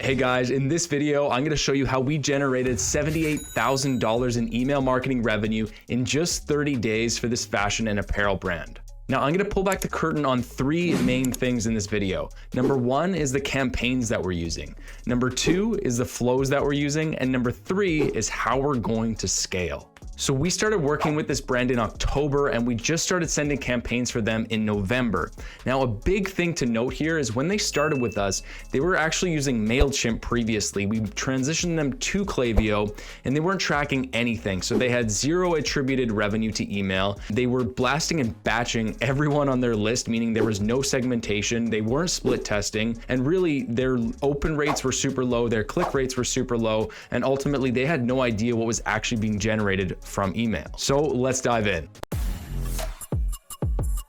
Hey guys, in this video, I'm going to show you how we generated $78,000 in email marketing revenue in just 30 days for this fashion and apparel brand. Now I'm going to pull back the curtain on three main things in this video. Number one is the campaigns that we're using. Number two is the flows that we're using. And number three is how we're going to scale. So we started working with this brand in October and we just started sending campaigns for them in November. Now, a big thing to note here is when they started with us, they were actually using MailChimp previously. We transitioned them to Klaviyo and they weren't tracking anything. So they had zero attributed revenue to email. They were blasting and batching everyone on their list, meaning there was no segmentation. They weren't split testing. And really their open rates were super low. Their click rates were super low. And ultimately they had no idea what was actually being generated from email. So let's dive in.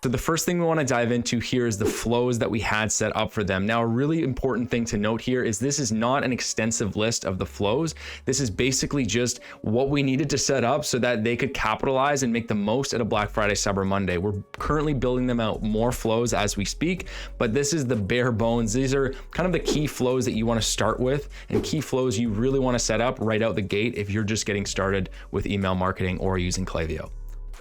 So the first thing we want to dive into here is the flows that we had set up for them. Now, a really important thing to note here is this is not an extensive list of the flows. This is basically just what we needed to set up so that they could capitalize and make the most at a Black Friday, Cyber Monday. We're currently building them out more flows as we speak, but this is the bare bones. These are kind of the key flows that you want to start with and key flows you really want to set up right out the gate if you're just getting started with email marketing or using Klaviyo.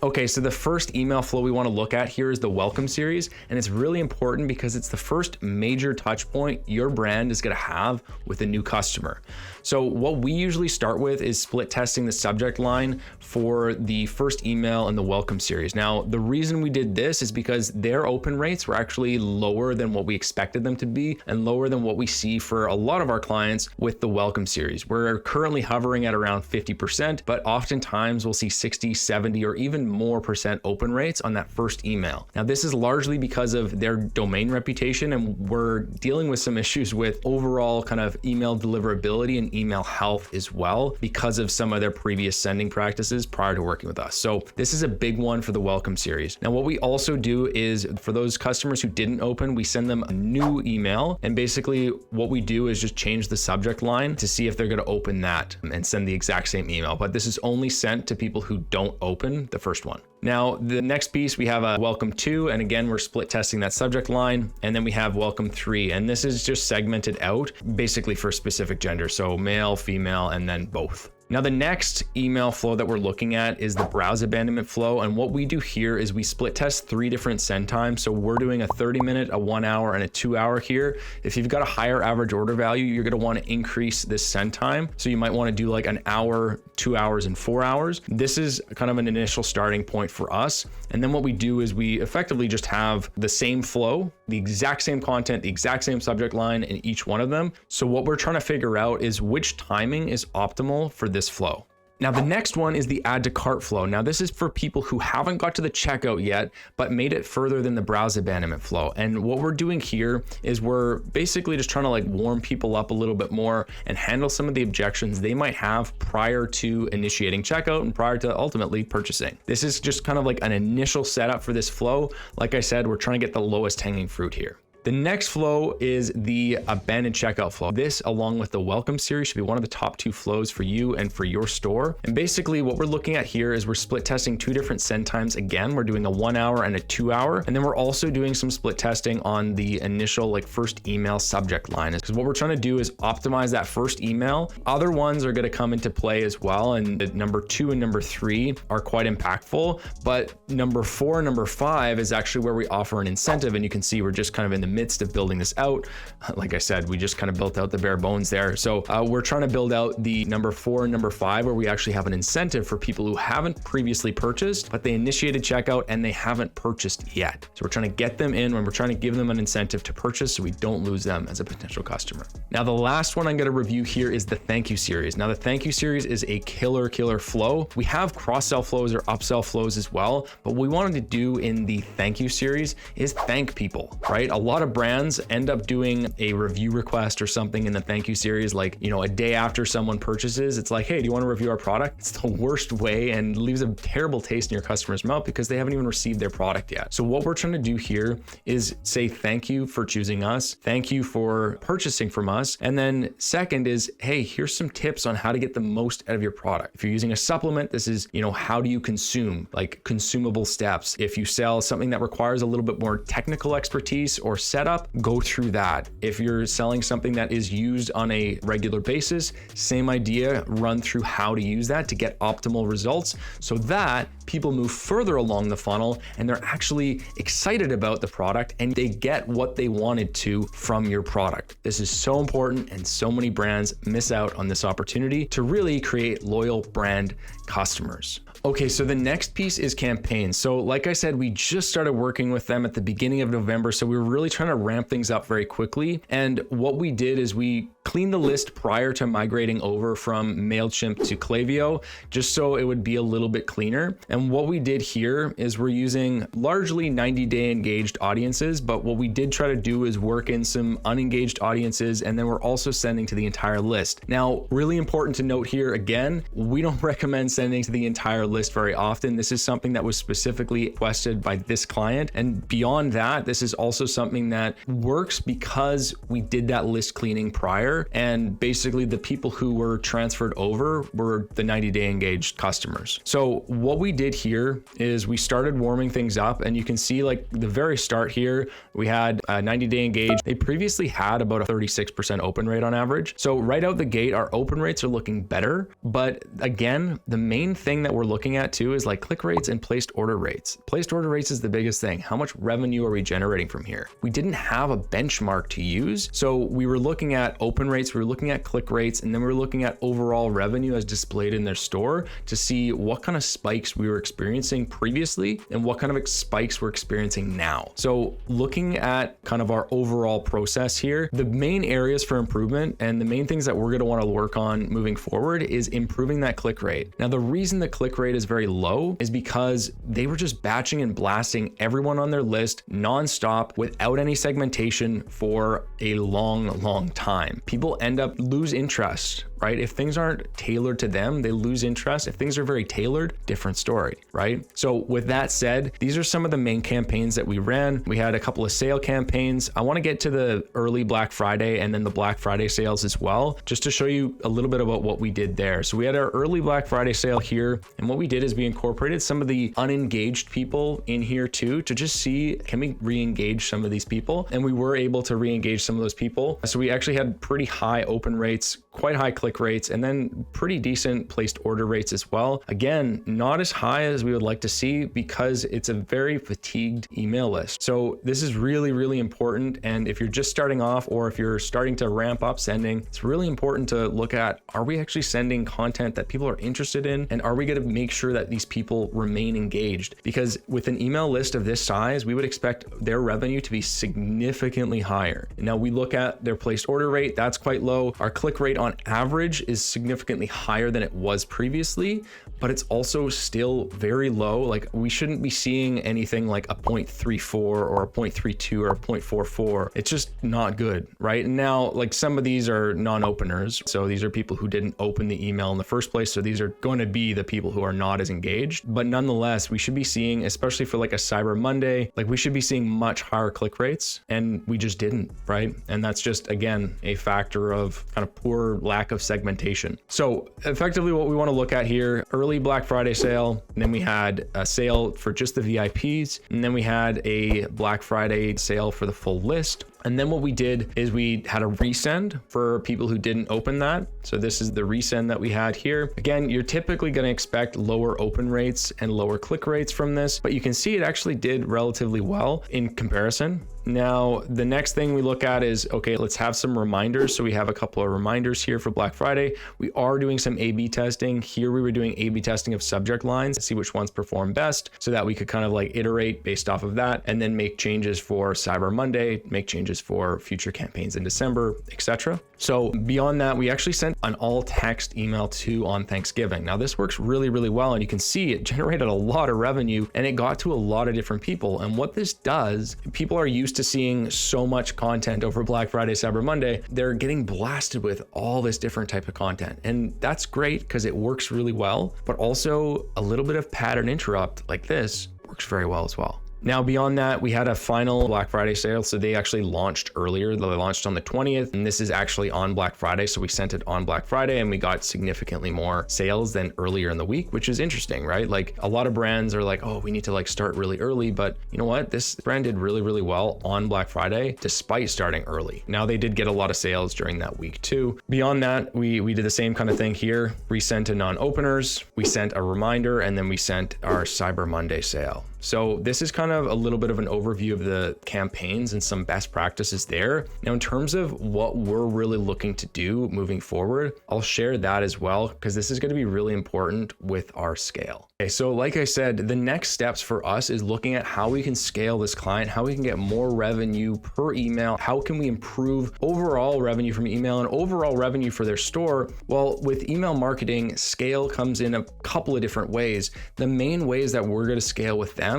Okay, so the first email flow we want to look at here is the welcome series, and it's really important because it's the first major touch point your brand is going to have with a new customer. So what we usually start with is split testing the subject line for the first email in the welcome series. Now, the reason we did this is because their open rates were actually lower than what we expected them to be and lower than what we see for a lot of our clients with the welcome series. We're currently hovering at around 50%, but oftentimes we'll see 60, 70, or even more percent open rates on that first email. Now, this is largely because of their domain reputation, and we're dealing with some issues with overall kind of email deliverability and email health as well because of some of their previous sending practices prior to working with us. So this is a big one for the welcome series. Now, what we also do is for those customers who didn't open, we send them a new email. And basically what we do is just change the subject line to see if they're going to open that and send the exact same email. But this is only sent to people who don't open the first one. Now, the next piece, we have a welcome 2, and again, we're split testing that subject line, and then we have welcome 3, and this is just segmented out basically for specific gender, so male, female, and then both. Now, the next email flow that we're looking at is the browse abandonment flow. And what we do here is we split test 3 different send times. So we're doing a 30-minute, a 1 hour, and a 2 hour here. If you've got a higher average order value, you're going to want to increase this send time. So you might want to do like an hour, 2 hours, and 4 hours. This is kind of an initial starting point for us. And then what we do is we effectively just have the same flow, the exact same content, the exact same subject line in each one of them. So what we're trying to figure out is which timing is optimal for this flow. Now, the next one is the add to cart flow. Now, this is for people who haven't got to the checkout yet, but made it further than the browse abandonment flow. And what we're doing here is we're basically just trying to like warm people up a little bit more and handle some of the objections they might have prior to initiating checkout and prior to ultimately purchasing. This is just kind of like an initial setup for this flow. Like I said, we're trying to get the lowest hanging fruit here. The next flow is the abandoned checkout flow. This, along with the welcome series, should be one of the top 2 flows for you and for your store. And basically what we're looking at here is we're split testing 2 different send times. Again, we're doing a 1 hour and a 2 hour. And then we're also doing some split testing on the initial like first email subject line. Because what we're trying to do is optimize that first email. Other ones are going to come into play as well. And number 2 and number 3 are quite impactful. But number 4 and number 5 is actually where we offer an incentive. And you can see we're just kind of in the midst of building this out. Like I said, we just kind of built out the bare bones there. So we're trying to build out the number 4 and number 5, where we actually have an incentive for people who haven't previously purchased, but they initiated checkout and they haven't purchased yet. So we're trying to get them in when we're trying to give them an incentive to purchase so we don't lose them as a potential customer. Now, the last one I'm going to review here is the thank you series. Now, the thank you series is a killer flow. We have cross-sell flows or upsell flows as well, but what we wanted to do in the thank you series is thank people, right? A lot of brands end up doing a review request or something in the thank you series, like, you know, a day after someone purchases, it's like, hey, do you want to review our product? It's the worst way and leaves a terrible taste in your customer's mouth because they haven't even received their product yet. So what we're trying to do here is say thank you for choosing us, thank you for purchasing from us, and then second is, hey, here's some tips on how to get the most out of your product. If you're using a supplement, this is, you know, how do you consume, like consumable steps. If you sell something that requires a little bit more technical expertise or setup, go through that. If you're selling something that is used on a regular basis, same idea, run through how to use that to get optimal results so that people move further along the funnel and they're actually excited about the product and they get what they wanted to from your product. This is so important, and so many brands miss out on this opportunity to really create loyal brand customers. Okay, so the next piece is campaigns. So like I said, we just started working with them at the beginning of November. So we were really trying to ramp things up very quickly. And what we did is we cleaned the list prior to migrating over from MailChimp to Klaviyo, just so it would be a little bit cleaner. And what we did here is we're using largely 90-day engaged audiences, but what we did try to do is work in some unengaged audiences, and then we're also sending to the entire list. Now, really important to note here, again, we don't recommend sending to the entire list very often. This is something that was specifically requested by this client. And beyond that, this is also something that works because we did that list cleaning prior. And basically the people who were transferred over were the 90-day engaged customers. So what we did here is we started warming things up, and you can see like the very start here, we had a 90-day engaged. They previously had about a 36% open rate on average. So right out the gate, our open rates are looking better. But again, the main thing that we're looking at too is like click rates and placed order rates. Placed order rates is the biggest thing. How much revenue are we generating from here? We didn't have a benchmark to use. So we were looking at open rates, we were looking at click rates, and then we were looking at overall revenue as displayed in their store to see what kind of spikes we were experiencing previously and what kind of spikes we're experiencing now. So looking at kind of our overall process here, the main areas for improvement and the main things that we're going to want to work on moving forward is improving that click rate. Now, the reason the click rate is very low is because they were just batching and blasting everyone on their list nonstop without any segmentation for a long time. People end up lose interest, right? If things aren't tailored to them, they lose interest. If things are very tailored, different story, right? So with that said, these are some of the main campaigns that we ran. We had a couple of sale campaigns. I want to get to the early Black Friday and then the Black Friday sales as well, just to show you a little bit about what we did there. So we had our early Black Friday sale here. And what we did is we incorporated some of the unengaged people in here too, to just see, can we re-engage some of these people? And we were able to re-engage some of those people. So we actually had pretty high open rates, quite high click rates, and then pretty decent placed order rates as well. Again, not as high as we would like to see because it's a very fatigued email list. So this is really important. And if you're just starting off, or if you're starting to ramp up sending, it's really important to look at, are we actually sending content that people are interested in? And are we going to make sure that these people remain engaged? Because with an email list of this size, we would expect their revenue to be significantly higher. And now we look at their placed order rate, that's quite low. Our click rate on average is significantly higher than it was previously, but it's also still very low. Like, we shouldn't be seeing anything like a 0.34 or a 0.32 or a 0.44. It's just not good, right? And now, like, some of these are non-openers. So these are people who didn't open the email in the first place. So these are going to be the people who are not as engaged. But nonetheless, we should be seeing, especially for like a Cyber Monday, like we should be seeing much higher click rates, and we just didn't, right? And that's just, again, a factor of kind of poor lack of segmentation. So effectively what we want to look at here, early Black Friday sale, and then we had a sale for just the VIPs, and then we had a Black Friday sale for the full list. And then what we did is we had a resend for people who didn't open that. So this is the resend that we had here. Again, you're typically going to expect lower open rates and lower click rates from this, but you can see it actually did relatively well in comparison. Now, the next thing we look at is, okay, let's have some reminders. So we have a couple of reminders here for Black Friday. We are doing some A/B testing. Here we were doing A/B testing of subject lines to see which ones perform best so that we could kind of like iterate based off of that and then make changes for Cyber Monday, make changes for future campaigns in December, etc. So beyond that, we actually sent an all text email to on Thanksgiving. Now this works really well, and you can see it generated a lot of revenue and it got to a lot of different people. And what this does, people are used to seeing so much content over Black Friday, Cyber Monday. They're getting blasted with all this different type of content. And that's great because it works really well, but also a little bit of pattern interrupt like this works very well as well. Now, beyond that, we had a final Black Friday sale. So they actually launched earlier. They launched on the 20th, and this is actually on Black Friday. So we sent it on Black Friday and we got significantly more sales than earlier in the week, which is interesting, right? Like a lot of brands are like, oh, we need to like start really early. But you know what? This brand did really, really well on Black Friday, despite starting early. Now they did get a lot of sales during that week too. Beyond that, we did the same kind of thing here. We sent a non-openers, we sent a reminder, and then we sent our Cyber Monday sale. So this is kind of a little bit of an overview of the campaigns and some best practices there. Now, in terms of what we're really looking to do moving forward, I'll share that as well, because this is going to be really important with our scale. Okay, so like I said, the next steps for us is looking at how we can scale this client, how we can get more revenue per email, how can we improve overall revenue from email and overall revenue for their store. Well, with email marketing, scale comes in a couple of different ways. The main ways that we're going to scale with them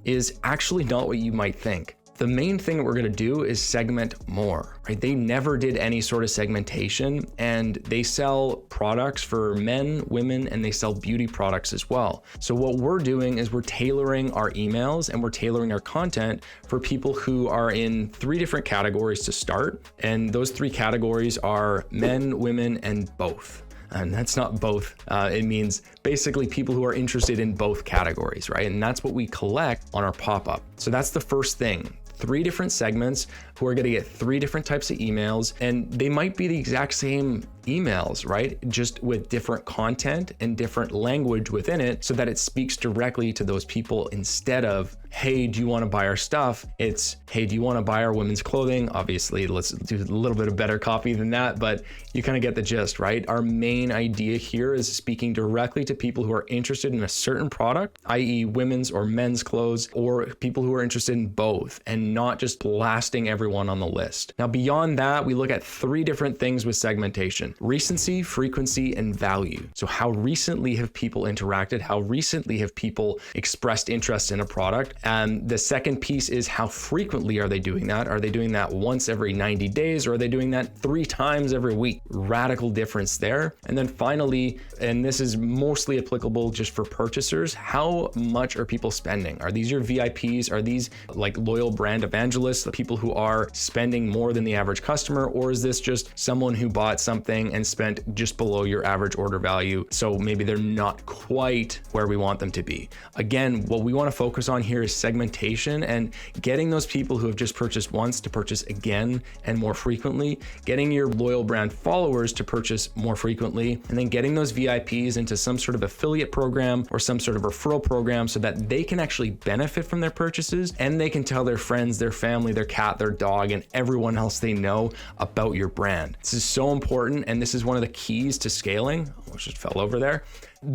is actually not what you might think. The main thing that we're going to do is segment more, right? They never did any sort of segmentation, and they sell products for men, women, and they sell beauty products as well. So what we're doing is we're tailoring our emails and we're tailoring our content for people who are in 3 different categories to start. And those 3 categories are men, women, and both. And that's not both. It means basically people who are interested in both categories, right? And that's what we collect on our pop-up. So that's the first thing. 3 different segments who are going to get 3 different types of emails, and they might be the exact same emails, right? Just with different content and different language within it so that it speaks directly to those people instead of, hey, do you want to buy our stuff? It's, hey, do you want to buy our women's clothing? Obviously, let's do a little bit of better copy than that, but you kind of get the gist, right? Our main idea here is speaking directly to people who are interested in a certain product, i.e. women's or men's clothes, or people who are interested in both, and not just blasting everyone on the list. Now, beyond that, we look at 3 different things with segmentation: recency, frequency, and value. So how recently have people interacted? How recently have people expressed interest in a product? And the second piece is how frequently are they doing that? Are they doing that once every 90 days, or are they doing that 3 times every week? Radical difference there. And then finally, and this is mostly applicable just for purchasers, how much are people spending? Are these your VIPs? Are these like loyal brand evangelists, the people who are spending more than the average customer? Or is this just someone who bought something and spent just below your average order value? So maybe they're not quite where we want them to be. Again, what we want to focus on here is segmentation and getting those people who have just purchased once to purchase again and more frequently, getting your loyal brand followers to purchase more frequently, and then getting those VIPs into some sort of affiliate program or some sort of referral program so that they can actually benefit from their purchases and they can tell their friends, their family, their cat, their dog, and everyone else they know about your brand. This is so important, and this is one of the keys to scaling. Oh, it just fell over there.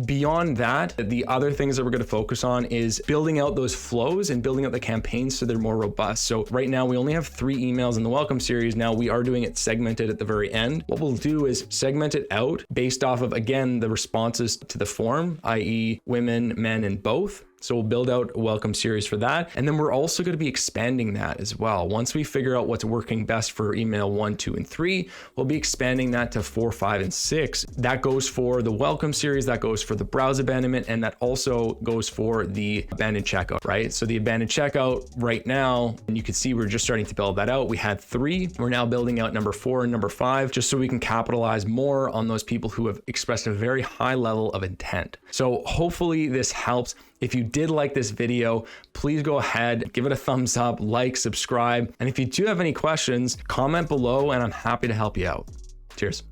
Beyond that, the other things that we're going to focus on is building out those flows and building out the campaigns so they're more robust. So right now we only have 3 emails in the welcome series. Now we are doing it segmented at the very end. What we'll do is segment it out based off of, again, the responses to the form, i.e. women, men, and both. So we'll build out a welcome series for that. And then we're also going to be expanding that as well. Once we figure out what's working best for email 1, 2, and 3, we'll be expanding that to 4, 5, and 6. That goes for the welcome series, that goes for the browse abandonment, and that also goes for the abandoned checkout, right? So the abandoned checkout right now, and you can see we're just starting to build that out. We had 3, we're now building out number 4 and number 5, just so we can capitalize more on those people who have expressed a very high level of intent. So hopefully this helps. If you did like this video, please go ahead, give it a thumbs up, like, subscribe. And if you do have any questions, comment below and I'm happy to help you out. Cheers.